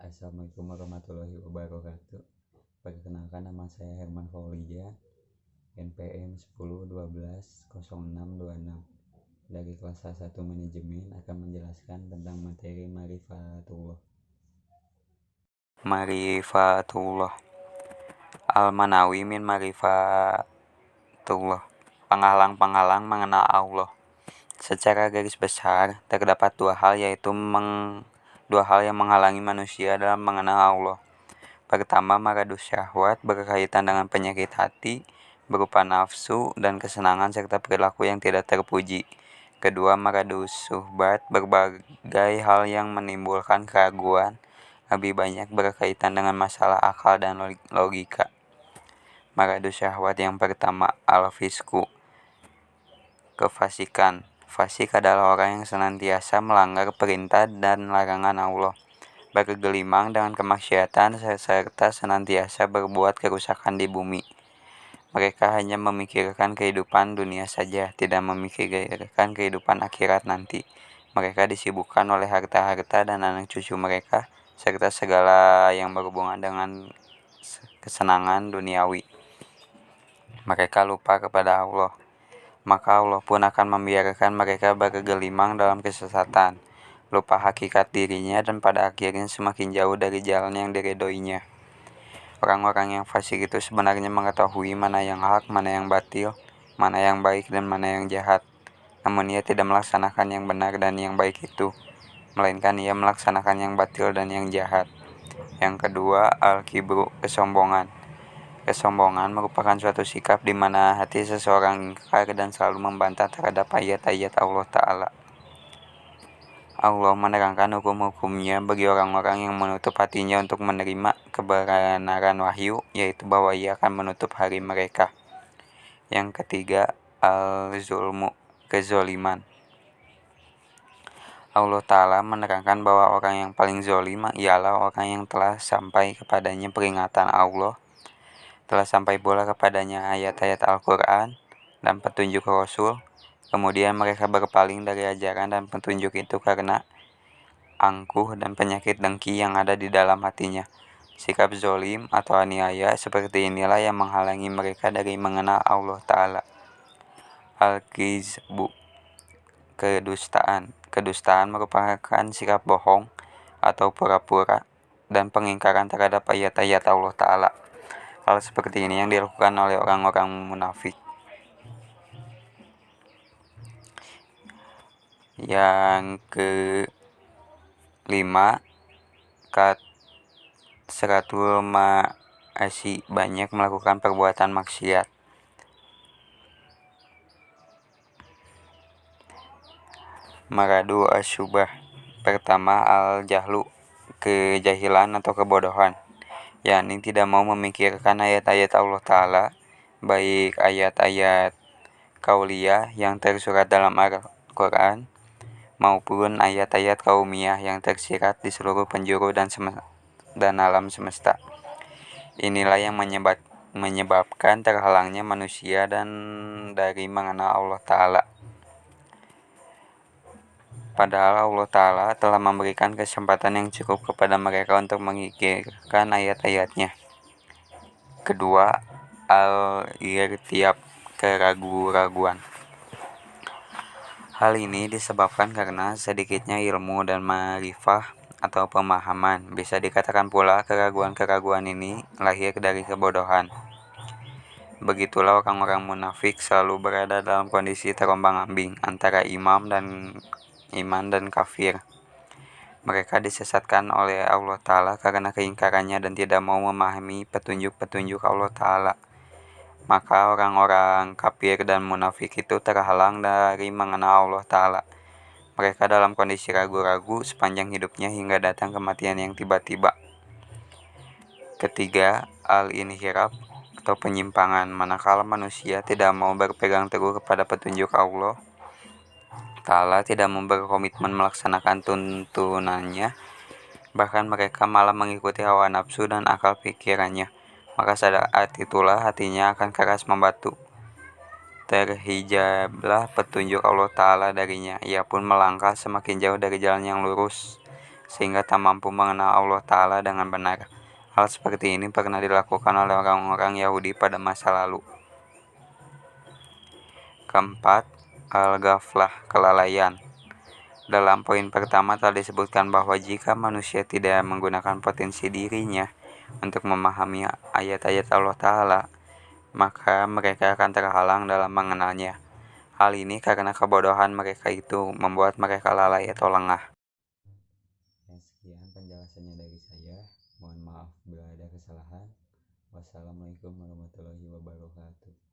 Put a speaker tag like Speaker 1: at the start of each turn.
Speaker 1: Assalamualaikum warahmatullahi wabarakatuh. Perkenalkan, nama saya Herman Faulija, NPM 10120626 dari kelas 1 Manajemen, akan menjelaskan tentang materi Ma'rifatullah.
Speaker 2: Ma'rifatullah. Al-Manawi min Ma'rifatullah. Penghalang-penghalang mengenal Allah. Secara garis besar, terdapat dua hal yang menghalangi manusia dalam mengenal Allah. Pertama, maradus syahwat, berkaitan dengan penyakit hati berupa nafsu dan kesenangan serta perilaku yang tidak terpuji. Kedua, maradus suhbat, berbagai hal yang menimbulkan keraguan, lebih banyak berkaitan dengan masalah akal dan logika. Maradus syahwat yang pertama, al-fisku, kefasikan. Fasik adalah orang yang senantiasa melanggar perintah dan larangan Allah, bergelimang dengan kemaksiatan serta senantiasa berbuat kerusakan di bumi. Mereka hanya memikirkan kehidupan dunia saja, tidak memikirkan kehidupan akhirat nanti. Mereka disibukkan oleh harta-harta dan anak cucu mereka, serta segala yang berhubungan dengan kesenangan duniawi. Mereka lupa kepada Allah, maka Allah pun akan membiarkan mereka bergelimang dalam kesesatan, lupa hakikat dirinya, dan pada akhirnya semakin jauh dari jalan yang diridhoinya. Orang-orang yang fasik itu sebenarnya mengetahui mana yang hak, mana yang batil, mana yang baik dan mana yang jahat. Namun ia tidak melaksanakan yang benar dan yang baik itu, melainkan ia melaksanakan yang batil dan yang jahat. Yang kedua, al-kibru, kesombongan. Kesombongan merupakan suatu sikap di mana hati seseorang ingkar dan selalu membantah terhadap ayat-ayat Allah Ta'ala. Allah menerangkan hukum-hukumnya bagi orang-orang yang menutup hatinya untuk menerima kebenaran wahyu, yaitu bahwa ia akan menutup hari mereka. Yang ketiga, al-zulmu, kezoliman. Allah Ta'ala menerangkan bahwa orang yang paling zolim ialah orang yang telah sampai kepadanya peringatan Allah, telah sampai pula kepadanya ayat-ayat Al-Quran dan petunjuk Rasul, kemudian mereka berpaling dari ajaran dan petunjuk itu karena angkuh dan penyakit dengki yang ada di dalam hatinya. Sikap zolim atau aniaya seperti inilah yang menghalangi mereka dari mengenal Allah Ta'ala. Al-Kizbu, kedustaan. Kedustaan merupakan sikap bohong atau pura-pura dan pengingkaran terhadap ayat-ayat Allah Ta'ala. Hal seperti ini yang dilakukan oleh orang-orang munafik. Yang kelima, kasratul ma'asi, banyak melakukan perbuatan maksiat. Maradu asyubah. Pertama, al-jahlu, kejahilan atau kebodohan, yakni tidak mau memikirkan ayat-ayat Allah Ta'ala, baik ayat-ayat kauliyah yang tersurat dalam Al-Quran maupun ayat-ayat kaumiyah yang tersirat di seluruh penjuru dan alam semesta. Inilah yang menyebabkan terhalangnya manusia dan dari mengenal Allah Ta'ala. Padahal Allah Ta'ala telah memberikan kesempatan yang cukup kepada mereka untuk memikirkan ayat-ayatnya. Kedua, al-irtiyab, keraguan-raguan. Hal ini disebabkan karena sedikitnya ilmu dan ma'rifah atau pemahaman. Bisa dikatakan pula keraguan-keraguan ini lahir dari kebodohan. Begitulah orang-orang munafik selalu berada dalam kondisi terombang-ambing antara iman dan kafir. Mereka disesatkan oleh Allah Ta'ala karena keingkarannya dan tidak mau memahami petunjuk-petunjuk Allah Ta'ala. Maka orang-orang kafir dan munafik itu terhalang dari mengenal Allah Ta'ala. Mereka dalam kondisi ragu-ragu sepanjang hidupnya hingga datang kematian yang tiba-tiba. Ketiga, al-inhiraf atau penyimpangan. Manakala manusia tidak mau berpegang teguh kepada petunjuk Allah Ta'ala, tidak mau berkomitmen melaksanakan tuntunannya, bahkan mereka malah mengikuti hawa nafsu dan akal pikirannya, maka saat itulah hatinya akan keras membatu. Terhijablah petunjuk Allah Ta'ala darinya, ia pun melangkah semakin jauh dari jalan yang lurus. sehingga tak mampu mengenal Allah Ta'ala dengan benar. Hal seperti ini pernah dilakukan oleh orang-orang Yahudi pada masa lalu. Keempat, al-ghaflah, kelalaian. Dalam poin pertama telah disebutkan bahwa jika manusia tidak menggunakan potensi dirinya untuk memahami ayat-ayat Allah Ta'ala, maka mereka akan terhalang dalam mengenalnya. Hal ini karena kebodohan mereka itu membuat mereka lalai atau lengah.
Speaker 1: Sekian penjelasannya dari saya. Mohon maaf bila ada kesalahan. Wassalamualaikum warahmatullahi wabarakatuh.